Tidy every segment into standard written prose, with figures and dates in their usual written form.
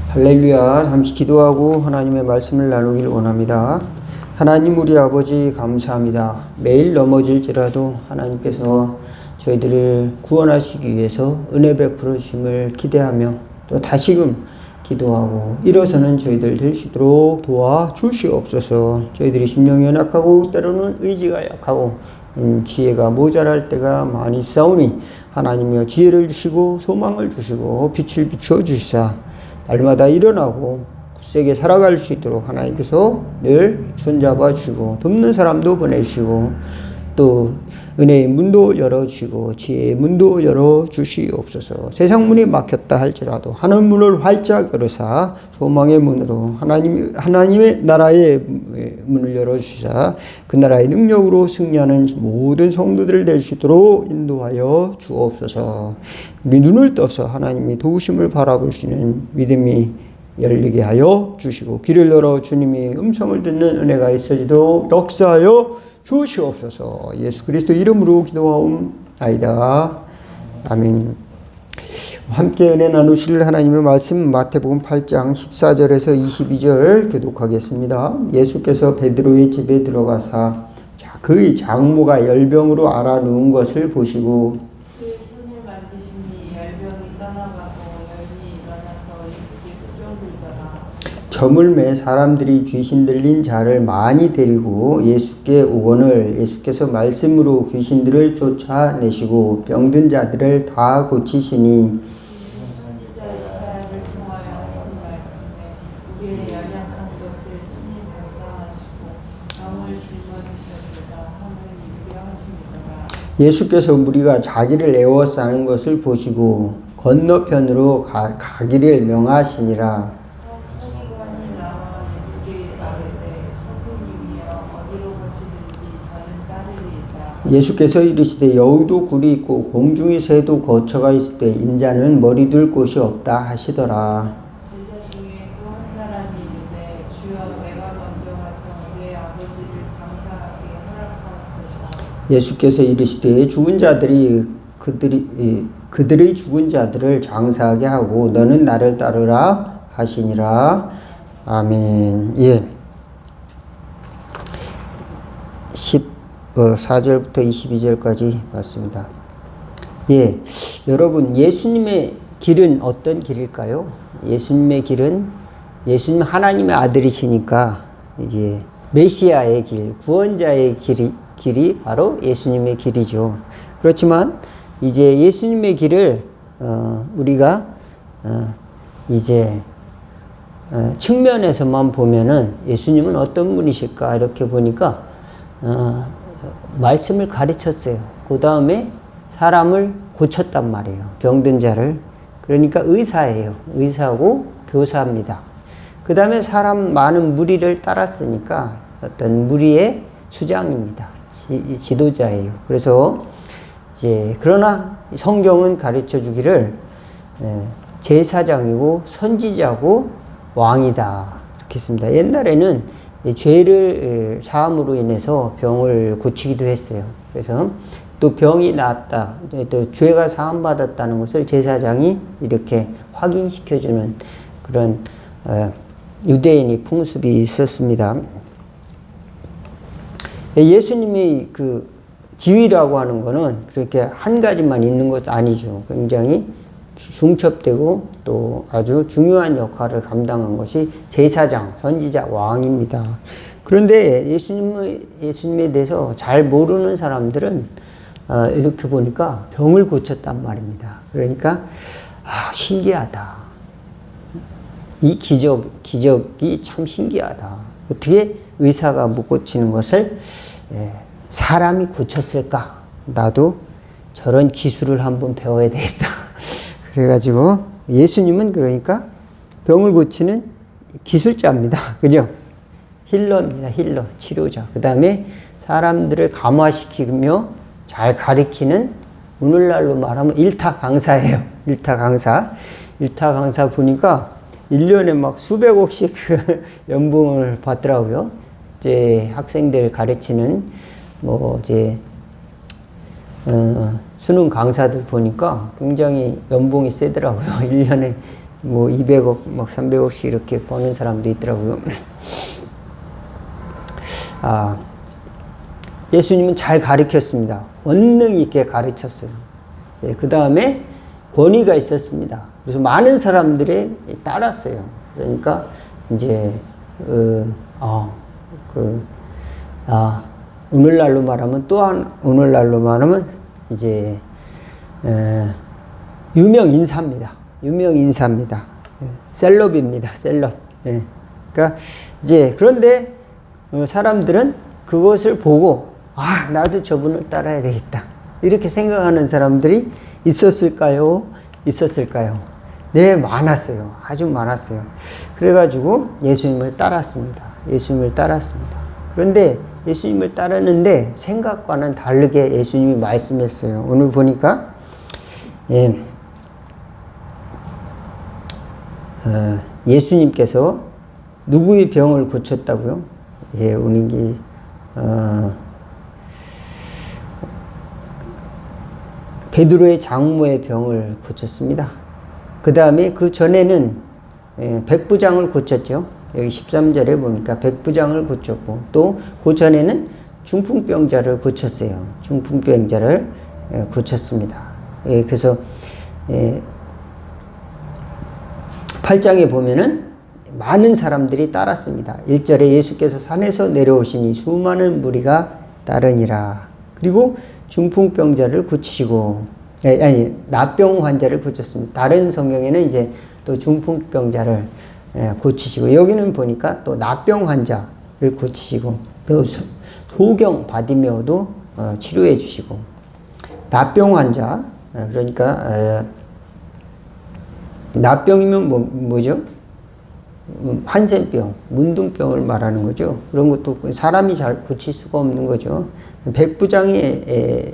할렐루야. 잠시 기도하고 하나님의 말씀을 나누길 원합니다. 하나님 우리 아버지 감사합니다. 매일 넘어질지라도 하나님께서 저희들을 구원하시기 위해서 은혜 베풀어 주심을 기대하며 또 다시금 기도하고 일어서는 저희들 될 수 있도록 도와주시옵소서. 저희들이 심령이 연약하고 때로는 의지가 약하고 지혜가 모자랄 때가 많이 싸우니 하나님이여 지혜를 주시고 소망을 주시고 빛을 비춰 주시사 날마다 일어나고 굳세게 살아갈 수 있도록 하나님께서 늘 손잡아 주시고 돕는 사람도 보내주시고 또 은혜의 문도 열어주시고 지혜의 문도 열어주시옵소서. 세상 문이 막혔다 할지라도 하늘 문을 활짝 열어사 소망의 문으로 하나님의 나라의 문을 열어주시사 그 나라의 능력으로 승리하는 모든 성도들 될 수 있도록 인도하여 주옵소서. 우리 눈을 떠서 하나님이 도우심을 바라볼 수 있는 믿음이 열리게 하여 주시고 귀를 열어 주님이 음성을 듣는 은혜가 있어지도록 역사하여 주시옵소서. 예수 그리스도 이름으로 기도하옵나이다. 아멘. 함께 은혜 나누실 하나님의 말씀 마태복음 8장 14절에서 22절 교독하겠습니다. 예수께서 베드로의 집에 들어가사 그의 장모가 열병으로 앓아 누운 것을 보시고 그의 손을 만지시니 열병이 떠나가고 여인이 일어나서 예수께 수종들더라. 점을 매 사람들이 귀신 들린 자를 많이 데리고 예수께 오거늘 예수께서 말씀으로 귀신들을 쫓아내시고 병든 자들을 다 고치시니 선지자 이사야를 통하여 하신 말씀에 우리의 연약한 것을 친히 담당하시고 병을 짊어지셨으다 함을 이루게 하십니다. 예수께서 무리가 자기를 애워 싸는 것을 보시고 건너편으로 가기를 명하시니라. 서기관이 나와 예수께 말하되 선생님이여 어디로 가시든지 저는 따르리이다. 예수께서 이르시되 여우도 굴이 있고 공중의 새도 거처가 있을 때 인자는 머리 둘 곳이 없다 하시더라. 제자 중에 또 한 사람이 이르되 주여 내가 먼저 가서 내 아버지를 장사하게 허락하옵소서. 예수께서 이르시되 죽은 자들이 그들의 죽은 자들을 장사하게 하고 너는 나를 따르라 하시니라. 아멘. 예. 14절부터 22절까지 봤습니다. 예. 여러분, 예수님의 길은 어떤 길일까요? 예수님의 길은 예수님 하나님의 아들이시니까 이제 메시아의 길, 구원자의 길이 바로 예수님의 길이죠. 그렇지만 이제 예수님의 길을 우리가 이제 측면에서만 보면은 예수님은 어떤 분이실까 이렇게 보니까 말씀을 가르쳤어요. 그 다음에 사람을 고쳤단 말이에요. 병든 자를. 그러니까 의사예요. 의사고 교사입니다. 그 다음에 사람 많은 무리를 따랐으니까 어떤 무리의 수장입니다. 지도자예요. 그래서 이제 그러나 성경은 가르쳐 주기를 제사장이고 선지자고 왕이다 이렇게 했습니다. 옛날에는 죄를 사함으로 인해서 병을 고치기도 했어요. 그래서 또 병이 낫다, 또 죄가 사함 받았다는 것을 제사장이 이렇게 확인시켜주는 그런 유대인의 풍습이 있었습니다. 예수님의 그 지위라고 하는 거는 그렇게 한 가지만 있는 것도 아니죠. 굉장히 중첩되고 또 아주 중요한 역할을 감당한 것이 제사장, 선지자, 왕입니다. 그런데 예수님에 대해서 잘 모르는 사람들은 이렇게 보니까 병을 고쳤단 말입니다. 그러니까 신기하다. 이 기적이 참 신기하다. 어떻게 의사가 못 고치는 것을 사람이 고쳤을까? 나도 저런 기술을 한번 배워야 되겠다. 그래가지고 예수님은 그러니까 병을 고치는 기술자입니다. 그죠? 힐러입니다. 힐러, 치료자. 그 다음에 사람들을 감화시키며 잘 가르치는 오늘날로 말하면 일타 강사예요. 일타 강사 보니까 1년에 막 수백억씩 연봉을 받더라고요. 이제 학생들 가르치는 이제 수능 강사들 보니까 굉장히 연봉이 세더라고요. 1년에 뭐 200억, 막 300억씩 이렇게 버는 사람도 있더라고요. 예수님은 잘 가르쳤습니다. 원능 있게 가르쳤어요. 예, 그 다음에 권위가 있었습니다. 그래서 많은 사람들이 따랐어요. 그러니까 이제 오늘날로 말하면 이제 유명 인사입니다. 셀럽입니다. 셀럽. 예. 그러니까 이제 그런데 사람들은 그것을 보고 나도 저분을 따라야 되겠다. 이렇게 생각하는 사람들이 있었을까요? 네, 많았어요. 아주 많았어요. 그래가지고 예수님을 따랐습니다. 그런데 예수님을 따르는데 생각과는 다르게 예수님이 말씀했어요. 오늘 보니까 예수님께서 누구의 병을 고쳤다고요? 예, 오늘 베드로의 장모의 병을 고쳤습니다. 그 다음에 그 전에는 백부장을 고쳤죠. 여기 13절에 보니까 백부장을 고쳤고, 또 그 전에는 중풍병자를 고쳤어요. 중풍병자를 고쳤습니다. 그래서 8장에 보면은 많은 사람들이 따랐습니다. 1절에 예수께서 산에서 내려오시니 수많은 무리가 따르니라. 그리고 중풍병자를 고치시고, 나병 환자를 고쳤습니다. 다른 성경에는 이제 또 중풍병자를 고치시고, 여기는 보니까 또 나병 환자를 고치시고, 또 소경 바디메오도 치료해 주시고, 나병 환자, 그러니까 나병이면 뭐죠? 한센병, 문둥병을 말하는 거죠. 그런 것도 사람이 잘 고칠 수가 없는 거죠. 백부장의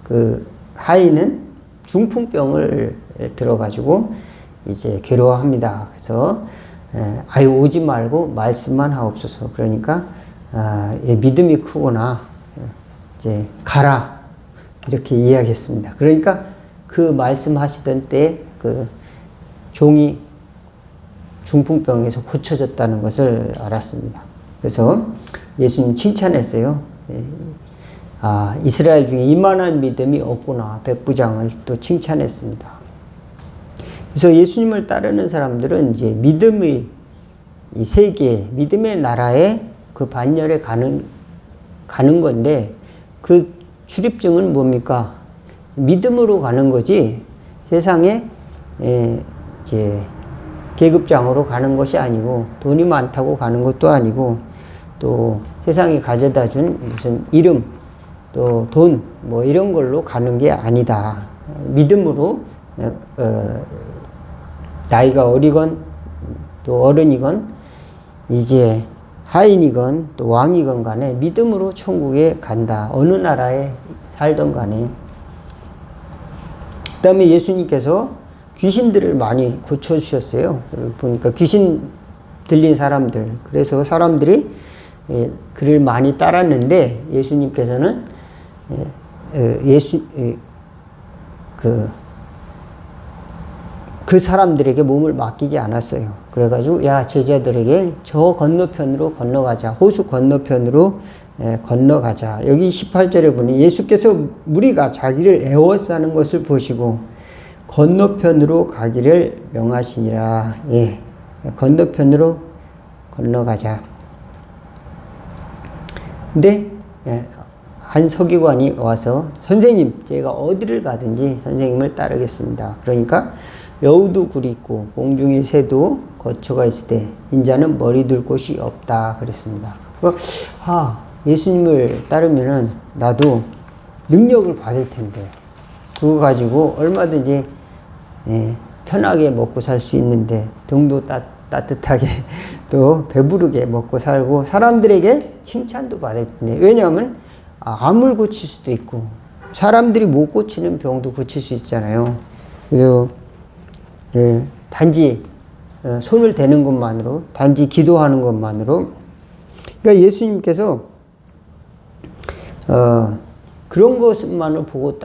그 하인은 중풍병을 들어가지고 이제 괴로워합니다. 그래서 오지 말고 말씀만 하옵소서. 그러니까 믿음이 크구나, 이제 가라, 이렇게 이야기했습니다. 그러니까 그 말씀하시던 때 그 종이 중풍병에서 고쳐졌다는 것을 알았습니다. 그래서 예수님 칭찬했어요. 이스라엘 중에 이만한 믿음이 없구나. 백부장을 또 칭찬했습니다. 그래서 예수님을 따르는 사람들은 이제 믿음의 이 세계, 믿음의 나라에 그 반열에 가는 건데, 그 출입증은 뭡니까? 믿음으로 가는 거지, 세상에 이제 계급장으로 가는 것이 아니고, 돈이 많다고 가는 것도 아니고, 또 세상이 가져다 준 무슨 이름, 또 돈, 뭐 이런 걸로 가는 게 아니다. 믿음으로, 나이가 어리건 또 어른이건 이제 하인이건 또 왕이건 간에 믿음으로 천국에 간다. 어느 나라에 살던 간에. 그 다음에 예수님께서 귀신들을 많이 고쳐주셨어요. 보니까 귀신 들린 사람들, 그래서 사람들이 그를 많이 따랐는데, 예수님께서는 그 사람들에게 몸을 맡기지 않았어요. 그래가지고 제자들에게 저 건너편으로 건너가자, 호수 건너편으로 건너가자. 여기 18절에 보니 예수께서 무리가 자기를 애워싸는 것을 보시고 건너편으로 가기를 명하시니라. 건너편으로 건너가자. 근데 한 서기관이 와서, 선생님, 제가 어디를 가든지 선생님을 따르겠습니다. 그러니까 여우도 굴이 있고 공중의 새도 거처가 있을 때 인자는 머리 둘 곳이 없다 그랬습니다. 예수님을 따르면은 나도 능력을 받을 텐데, 그거 가지고 얼마든지 편하게 먹고 살 수 있는데, 등도 따뜻하게 또 배부르게 먹고 살고 사람들에게 칭찬도 받을 텐데, 왜냐하면 암을 고칠 수도 있고 사람들이 못 고치는 병도 고칠 수 있잖아요. 그래서 단지 손을 대는 것만으로, 단지 기도하는 것만으로, 그러니까 예수님께서 그런 것만을 보고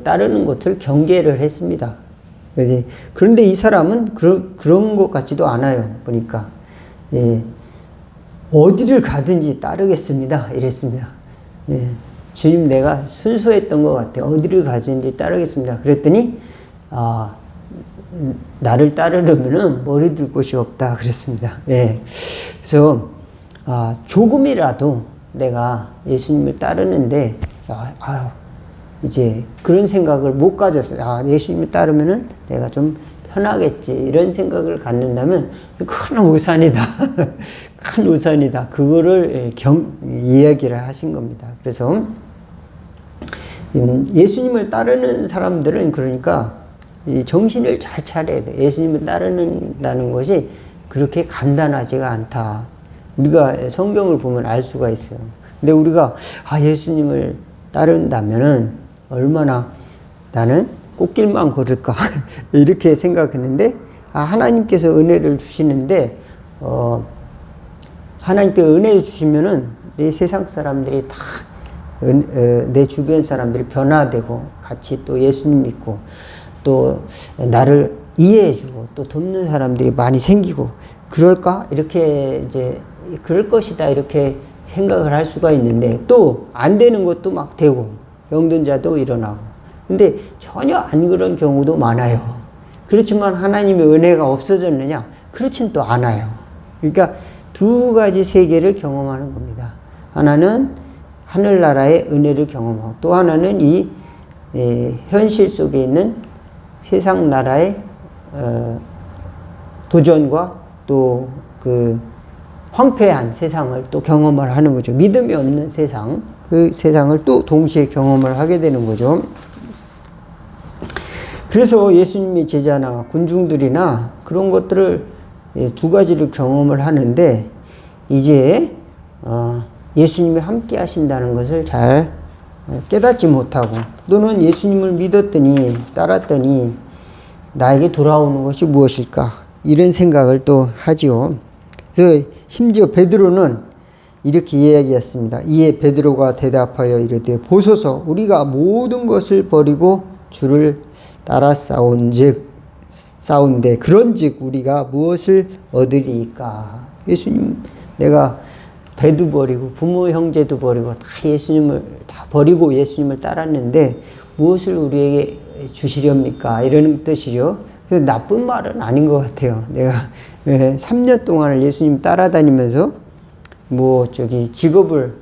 따르는 것을 경계를 했습니다. 그런데 이 사람은 그런 것 같지도 않아요. 보니까. 예. 어디를 가든지 따르겠습니다. 이랬습니다. 예. 주님, 내가 순수했던 것 같아요. 어디를 가든지 따르겠습니다. 그랬더니, 나를 따르려면은 머리 둘 곳이 없다. 그랬습니다. 예. 그래서, 조금이라도 내가 예수님을 따르는데, 이제 그런 생각을 못 가졌어요. 예수님을 따르면은 내가 좀 편하겠지. 이런 생각을 갖는다면 큰 우산이다. 큰 우산이다. 그거를 이야기를 하신 겁니다. 그래서 예수님을 따르는 사람들은 그러니까 이 정신을 잘 차려야 돼. 예수님을 따르는다는 것이 그렇게 간단하지가 않다. 우리가 성경을 보면 알 수가 있어요. 근데 우리가 예수님을 따른다면은 얼마나 나는 꽃길만 걸을까 이렇게 생각했는데 하나님께서 은혜를 주시는데 하나님께 은혜 주시면은 내 세상 사람들이 다 내 주변 사람들이 변화되고 같이 또 예수님 믿고 또 나를 이해해주고 또 돕는 사람들이 많이 생기고 그럴까 이렇게 이제 그럴 것이다 이렇게 생각을 할 수가 있는데 또 안 되는 것도 막 되고 병든 자도 일어나고 근데 전혀 안 그런 경우도 많아요. 그렇지만 하나님의 은혜가 없어졌느냐? 그렇진 또 않아요. 그러니까 두 가지 세계를 경험하는 겁니다. 하나는 하늘나라의 은혜를 경험하고 또 하나는 이 현실 속에 있는 세상 나라의 도전과 또 그 황폐한 세상을 또 경험을 하는 거죠. 믿음이 없는 세상, 그 세상을 또 동시에 경험을 하게 되는 거죠. 그래서 예수님의 제자나 군중들이나 그런 것들을 두 가지를 경험을 하는데 이제 예수님이 함께 하신다는 것을 잘 깨닫지 못하고 또는 예수님을 믿었더니 따랐더니 나에게 돌아오는 것이 무엇일까 이런 생각을 또 하지요. 그래서 심지어 베드로는 이렇게 이야기했습니다. 이에 베드로가 대답하여 이르되 보소서 우리가 모든 것을 버리고 주를 따라 싸운데 그런즉 우리가 무엇을 얻으리이까. 예수님 내가 배도 버리고 부모 형제도 버리고 다 예수님을 다 버리고 예수님을 따랐는데 무엇을 우리에게 주시렵니까? 이런 뜻이죠. 그래서 나쁜 말은 아닌 것 같아요. 내가 3년 동안을 예수님 따라다니면서 직업을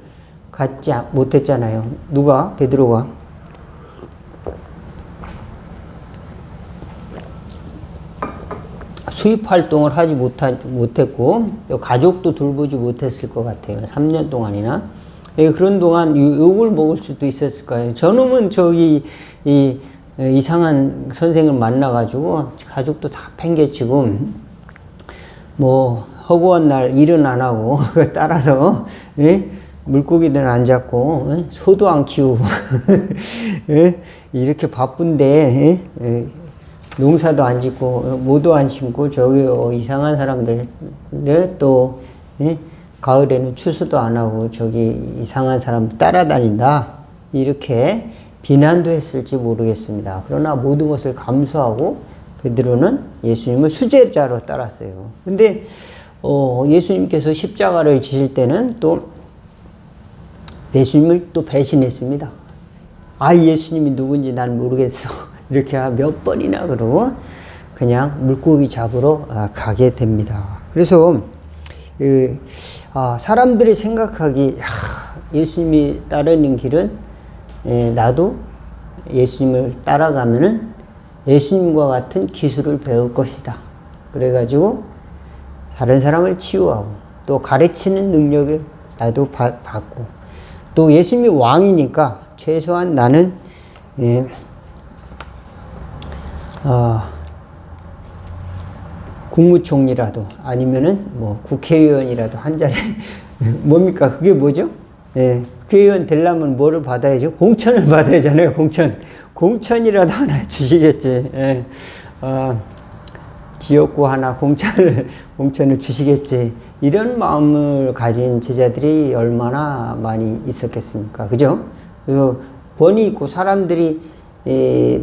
갖지 못했잖아요. 누가? 베드로가. 수입 활동을 하지 못했고 가족도 돌보지 못했을 것 같아요. 3년 동안이나. 그런 동안 욕을 먹을 수도 있었을 거예요. 저놈은 이상한 선생을 만나가지고 가족도 다 팽개치고 허구한 날 일은 안 하고 따라서 물고기는 안 잡고 소도 안 키우고 이렇게 바쁜데 농사도 안 짓고 모도 안 심고 이상한 사람들 또 가을에는 추수도 안 하고 이상한 사람들 따라다닌다 이렇게 비난도 했을지 모르겠습니다. 그러나 모든 것을 감수하고 베드로는 예수님을 수제자로 따랐어요. 근데 예수님께서 십자가를 지실 때는 또 예수님을 또 배신했습니다. 예수님이 누군지 난 모르겠어. 이렇게 몇 번이나 그러고 그냥 물고기 잡으러 가게 됩니다. 그래서 사람들이 생각하기 예수님이 따르는 길은 나도 예수님을 따라가면은 예수님과 같은 기술을 배울 것이다. 그래가지고 다른 사람을 치유하고 또 가르치는 능력을 나도 받고 또 예수님이 왕이니까 최소한 나는 국무총리라도 아니면은 국회의원이라도 한 자리 뭡니까? 그게 뭐죠? 국회의원 되려면 뭐를 받아야죠? 공천을 받아야 하잖아요. 공천이라도 하나 주시겠지. 지역구 하나 공천을 주시겠지. 이런 마음을 가진 제자들이 얼마나 많이 있었겠습니까? 그죠? 그래서 권위 있고 사람들이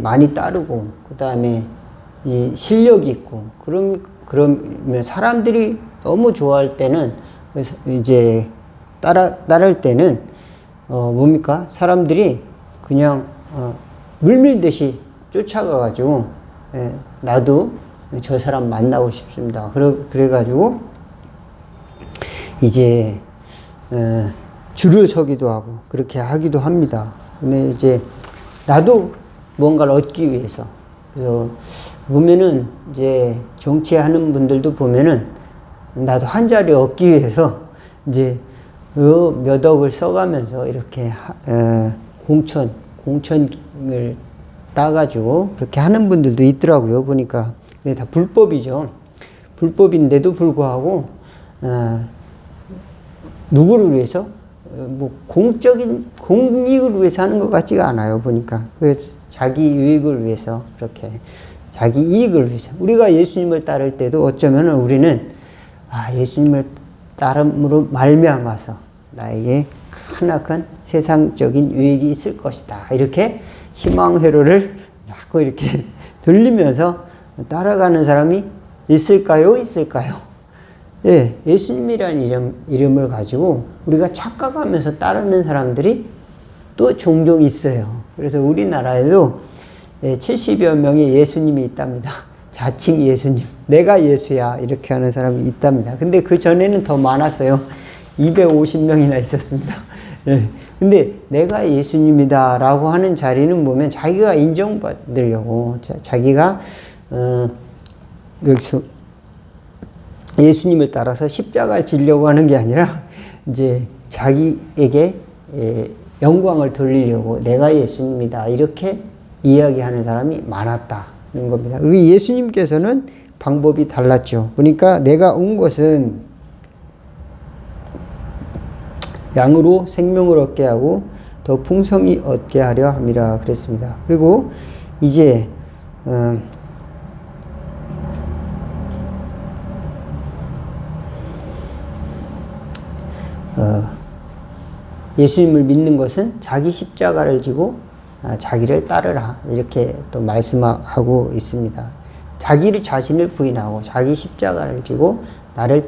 많이 따르고 그 다음에 이 실력이 있고, 그러면 사람들이 너무 좋아할 때는, 이제 따를 때는, 뭡니까? 사람들이 그냥, 물밀듯이 쫓아가가지고, 예, 나도 저 사람 만나고 싶습니다. 그래가지고, 이제, 줄을 서기도 하고, 그렇게 하기도 합니다. 근데 이제, 나도 뭔가를 얻기 위해서. 그래서, 보면은, 이제, 정치하는 분들도 보면은, 나도 한 자리 얻기 위해서, 이제, 몇 억을 써가면서, 이렇게, 공천을 따가지고, 그렇게 하는 분들도 있더라고요. 보니까. 그게 다 불법이죠. 불법인데도 불구하고, 누구를 위해서? 뭐 공익을 위해서 하는 것 같지가 않아요. 보니까. 그래서 자기 유익을 위해서 그렇게 자기 이익을 위해서. 우리가 예수님을 따를 때도 어쩌면 우리는 예수님을 따름으로 말미암아서 나에게 크나큰 세상적인 유익이 있을 것이다. 이렇게 희망 회로를 자꾸 이렇게 돌리면서 따라가는 사람이 있을까요? 예, 예수님이라는 이름을 가지고 우리가 착각하면서 따르는 사람들이 또 종종 있어요. 그래서 우리나라에도 70여 명의 예수님이 있답니다. 자칭 예수님. 내가 예수야. 이렇게 하는 사람이 있답니다. 근데 그 전에는 더 많았어요. 250명이나 있었습니다. 예. 근데 내가 예수님이다 라고 하는 자리는 보면 자기가 인정받으려고, 자기가, 여기서 예수님을 따라서 십자가를 지려고 하는 게 아니라 이제 자기에게 영광을 돌리려고 내가 예수님이다 이렇게 이야기하는 사람이 많았다는 겁니다. 그리고 예수님께서는 방법이 달랐죠. 그러니까 내가 온 것은 양으로 생명을 얻게 하고 더 풍성히 얻게 하려 함이라 그랬습니다. 그리고 이제 예수님을 믿는 것은 자기 십자가를 지고 자기를 따르라 이렇게 또 말씀하고 있습니다. 자기를 자신을 부인하고 자기 십자가를 지고 나를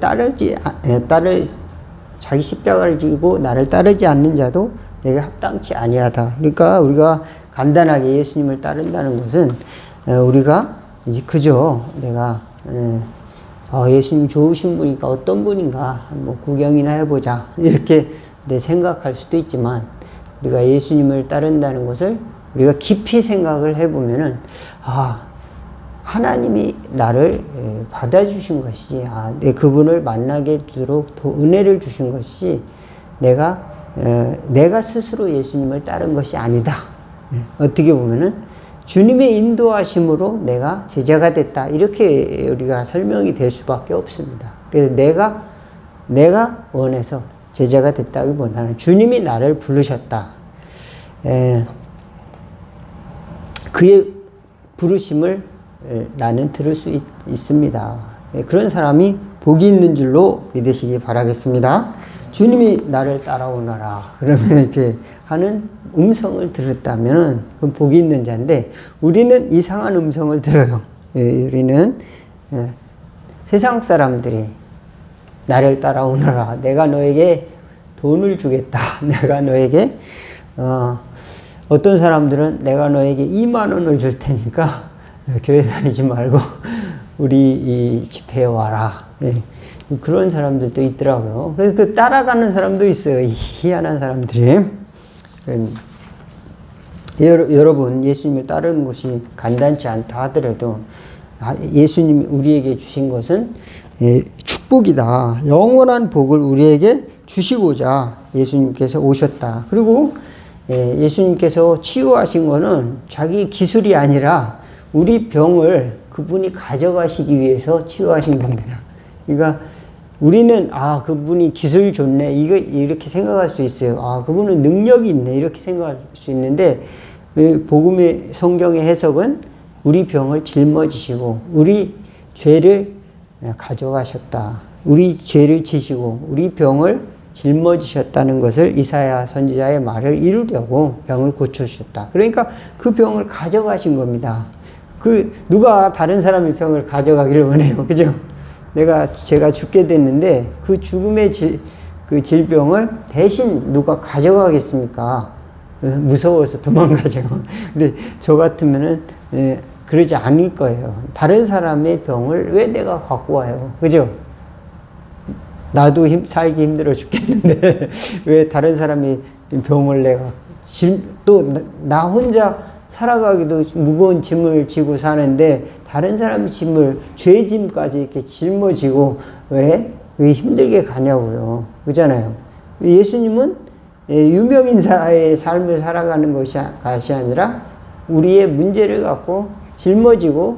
자기 십자가를 지고 나를 따르지 않는 자도 내게 합당치 아니하다. 그러니까 우리가 간단하게 예수님을 따른다는 것은 우리가 이제 그저 내가 예수님 좋으신 분이니까 어떤 분인가 뭐 구경이나 해보자 이렇게 생각할 수도 있지만 우리가 예수님을 따른다는 것을 우리가 깊이 생각을 해보면은 하나님이 나를 받아주신 것이지 내 그분을 만나게 되도록 더 은혜를 주신 것이지 내가 스스로 예수님을 따른 것이 아니다. 어떻게 보면은 주님의 인도하심으로 내가 제자가 됐다. 이렇게 우리가 설명이 될 수밖에 없습니다. 그래서 내가 원해서 제자가 됐다기보다는 주님이 나를 부르셨다. 그의 부르심을 나는 들을 수 있습니다. 그런 사람이 복이 있는 줄로 믿으시기 바라겠습니다. 주님이 나를 따라오너라. 그러면 이렇게 하는 음성을 들었다면 그건 복이 있는 자인데 우리는 이상한 음성을 들어요. 우리는 세상 사람들이 나를 따라오너라. 내가 너에게 돈을 주겠다. 내가 너에게 어떤 사람들은 내가 너에게 2만 원을 줄 테니까 교회 다니지 말고 우리 이 집회에 와라. 그런 사람들도 있더라고요. 그래서 그 따라가는 사람도 있어요. 희한한 사람들이. 여러분, 예수님을 따르는 것이 간단치 않다 하더라도 예수님이 우리에게 주신 것은 축복이다. 영원한 복을 우리에게 주시고자 예수님께서 오셨다. 그리고 예수님께서 치유하신 거는 자기 기술이 아니라 우리 병을 그분이 가져가시기 위해서 치유하신 겁니다. 그러니까 우리는 그분이 기술이 좋네 이렇게 생각할 수 있어요. 그분은 능력이 있네 이렇게 생각할 수 있는데 복음의 성경의 해석은 우리 병을 짊어지시고 우리 죄를 가져가셨다. 우리 죄를 지시고 우리 병을 짊어지셨다는 것을 이사야 선지자의 말을 이루려고 병을 고쳐주셨다. 그러니까 그 병을 가져가신 겁니다. 누가 다른 사람의 병을 가져가기를 원해요. 그죠? 제가 죽게 됐는데, 그 죽음의 그 질병을 대신 누가 가져가겠습니까? 무서워서 도망가죠. 근데 저 같으면은, 그러지 않을 거예요. 다른 사람의 병을 왜 내가 갖고 와요? 그죠? 나도 살기 힘들어 죽겠는데, 왜 다른 사람의 병을 내가, 나 혼자 살아가기도 무거운 짐을 지고 사는데, 다른 사람의 짐을, 죄 짐까지 이렇게 짊어지고, 왜 힘들게 가냐고요. 그잖아요. 예수님은 유명인사의 삶을 살아가는 것이 아니라, 우리의 문제를 갖고 짊어지고,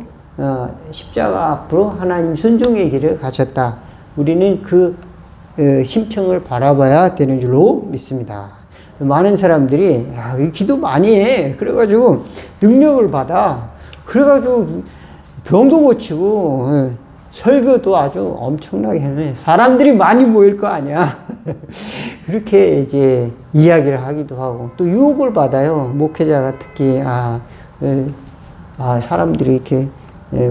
십자가 앞으로 하나님 순종의 길을 가셨다. 우리는 그 심층을 바라봐야 되는 줄로 믿습니다. 많은 사람들이 기도 많이 해. 그래가지고 능력을 받아. 그래가지고 병도 고치고 설교도 아주 엄청나게 해. 사람들이 많이 모일 거 아니야. 그렇게 이제 이야기를 하기도 하고 또 유혹을 받아요. 목회자가 특히 사람들이 이렇게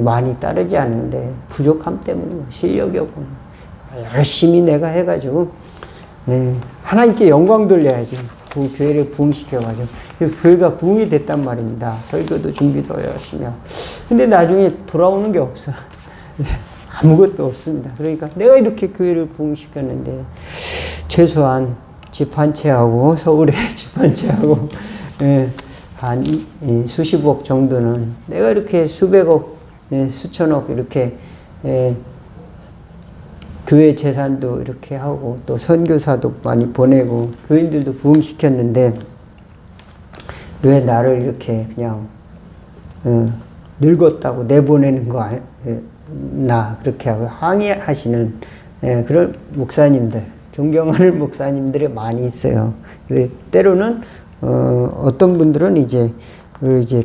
많이 따르지 않는데 부족함 때문에 실력이 없고 열심히 내가 해가지고 하나님께 영광 돌려야지. 그 교회를 부흥시켜가지고 교회가 부흥이 됐단 말입니다. 설교도 준비도 열심히 하고. 근데 나중에 돌아오는 게 없어. 아무것도 없습니다. 그러니까 내가 이렇게 교회를 부흥시켰는데 최소한 집 한 채하고 서울에 집 한 채하고 한 수십억 정도는 내가 이렇게 수백억 수천억 이렇게 교회 재산도 이렇게 하고 또 선교사도 많이 보내고 교인들도 부흥시켰는데 왜 나를 이렇게 그냥 늙었다고 내보내는 거 나 그렇게 하고 항의하시는 그런 목사님들, 존경하는 목사님들이 많이 있어요. 근데 때로는 어떤 분들은 이제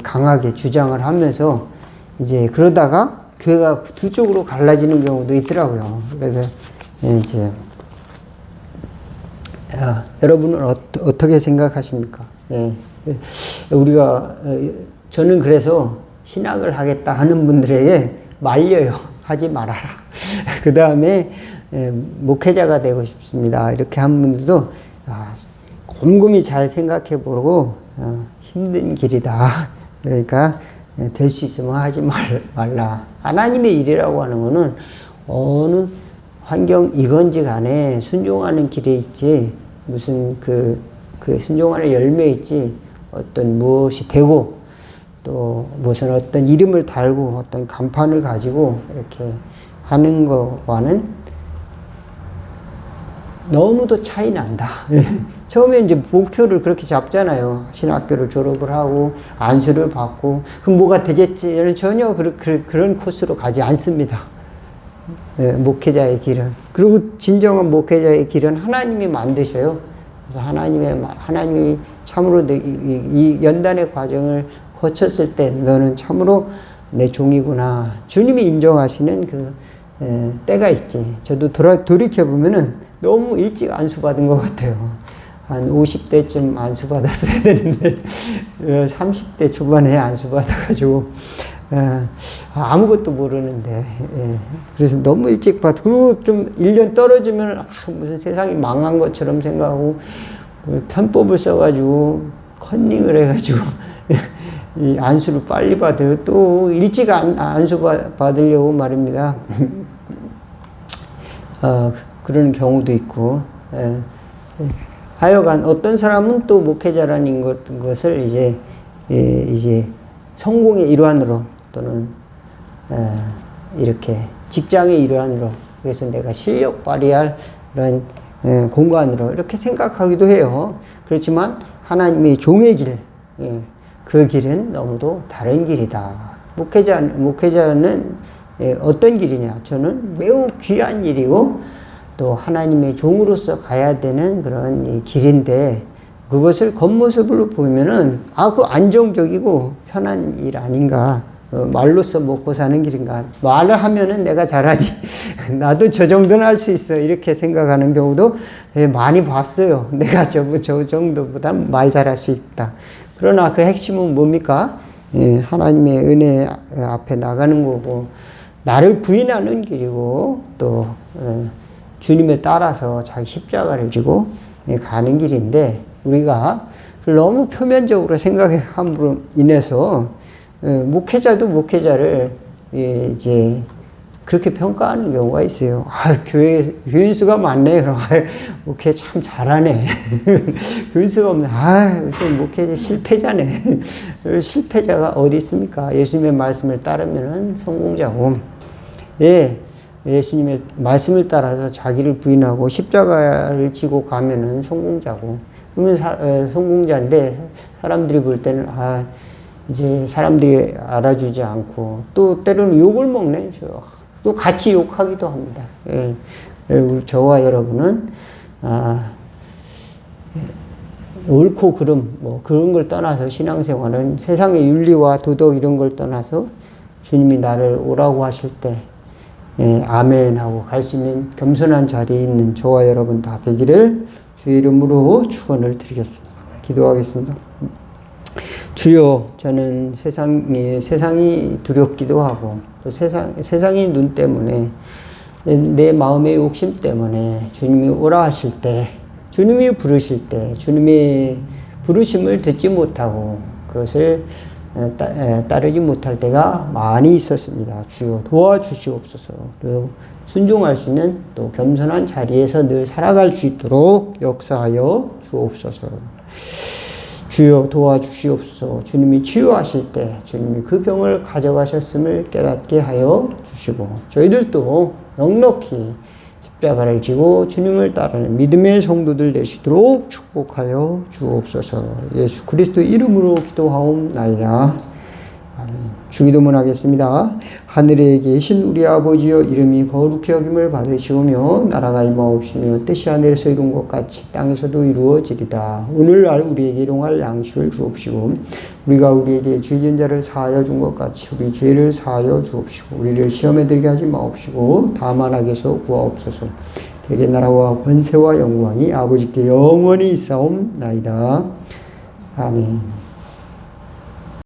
강하게 주장을 하면서 이제 그러다가 교회가 두 쪽으로 갈라지는 경우도 있더라고요. 그래서 이제 여러분은 어떻게 생각하십니까? 저는 그래서 신학을 하겠다 하는 분들에게 말려요. 하지 말아라. 그 다음에 목회자가 되고 싶습니다. 이렇게 한 분들도 곰곰이 잘 생각해 보고 힘든 길이다. 그러니까 될 수 있으면 하지 말라. 하나님의 일이라고 하는 거는 어느 환경이건지 간에 순종하는 길에 있지 무슨 그 순종하는 열매에 있지 어떤 무엇이 되고 또 무슨 어떤 이름을 달고 어떤 간판을 가지고 이렇게 하는 것과는 너무도 차이 난다. 처음에 이제 목표를 그렇게 잡잖아요. 신학교를 졸업을 하고 안수를 받고 그럼 뭐가 되겠지? 전혀 그런 코스로 가지 않습니다. 목회자의 길은. 그리고 진정한 목회자의 길은 하나님이 만드셔요. 그래서 하나님이 참으로 이 연단의 과정을 거쳤을 때 너는 참으로 내 종이구나. 주님이 인정하시는 그 때가 있지. 저도 돌이켜보면은 너무 일찍 안수받은 것 같아요. 한 50대쯤 안수받았어야 되는데 30대 초반에 안수받아가지고 아무것도 모르는데 그래서 너무 일찍 받고 그리고 좀 1년 떨어지면 무슨 세상이 망한 것처럼 생각하고 편법을 써가지고 컨닝을 해가지고 이 안수를 빨리 받아요. 또 일찍 안수 받으려고 말입니다. 그런 경우도 있고 하여간 어떤 사람은 또 목회자라는 것을 이제 성공의 일환으로 또는 이렇게 직장의 일환으로 그래서 내가 실력 발휘할 그런 공간으로 이렇게 생각하기도 해요. 그렇지만 하나님의 종의 길, 그 길은 너무도 다른 길이다. 목회자는 어떤 길이냐? 저는 매우 귀한 일이고 또 하나님의 종으로서 가야 되는 그런 길인데 그것을 겉모습으로 보면은 그 안정적이고 편한 일 아닌가? 말로써 먹고 사는 길인가? 말을 하면은 내가 잘하지. 나도 저 정도는 할 수 있어. 이렇게 생각하는 경우도 많이 봤어요. 내가 저 정도보다 말 잘할 수 있다. 그러나 그 핵심은 뭡니까? 하나님의 은혜 앞에 나가는 거고, 나를 부인하는 길이고, 또 주님을 따라서 자기 십자가를 지고 가는 길인데, 우리가 너무 표면적으로 생각함으로 인해서 목회자도 목회자를 이제 그렇게 평가하는 경우가 있어요. 교인 수가 많네. 그럼, 목회 참 잘하네. 교인 수가 없네. 목회 실패자네. 실패자가 어디 있습니까? 예수님의 말씀을 따르면은 성공자고, 예수님의 말씀을 따라서 자기를 부인하고 십자가를 지고 가면은 성공자고, 그러면 성공자인데, 사람들이 볼 때는, 이제 사람들이 알아주지 않고, 또 때로는 욕을 먹네. 또 같이 욕하기도 합니다. 저와 여러분은, 옳고 그름, 그런 걸 떠나서 신앙생활은 세상의 윤리와 도덕 이런 걸 떠나서 주님이 나를 오라고 하실 때, 아멘 하고 갈 수 있는 겸손한 자리에 있는 저와 여러분 다 되기를 주의 이름으로 축원을 드리겠습니다. 기도하겠습니다. 주여, 저는 세상이 두렵기도 하고, 또 세상의 눈 때문에, 내 마음의 욕심 때문에 주님이 오라 하실 때, 주님이 부르실 때, 주님의 부르심을 듣지 못하고, 그것을 따르지 못할 때가 많이 있었습니다. 주여, 도와주시옵소서. 그리고 순종할 수 있는 또 겸손한 자리에서 늘 살아갈 수 있도록 역사하여 주옵소서. 주여, 도와주시옵소서. 주님이 치유하실 때 주님이 그 병을 가져가셨음을 깨닫게 하여 주시고, 저희들도 넉넉히 십자가를 지고 주님을 따르는 믿음의 성도들 되시도록 축복하여 주옵소서. 예수 그리스도 이름으로 기도하옵나이다. 주기도문 하겠습니다. 하늘에 계신 우리 아버지여, 이름이 거룩히 여김을 받으시오며 나라가 임하옵시며 뜻이 하늘에서 이룬 것 같이 땅에서도 이루어지리다. 오늘날 우리에게 일용할 양식을 주옵시고, 우리가 우리에게 죄진 자를 사하여 준 것 같이 우리 죄를 사하여 주옵시고, 우리를 시험에 들게 하지 마옵시고 다만 악에서 구하옵소서. 대개 나라와 권세와 영광이 아버지께 영원히 있사옵나이다. 아멘.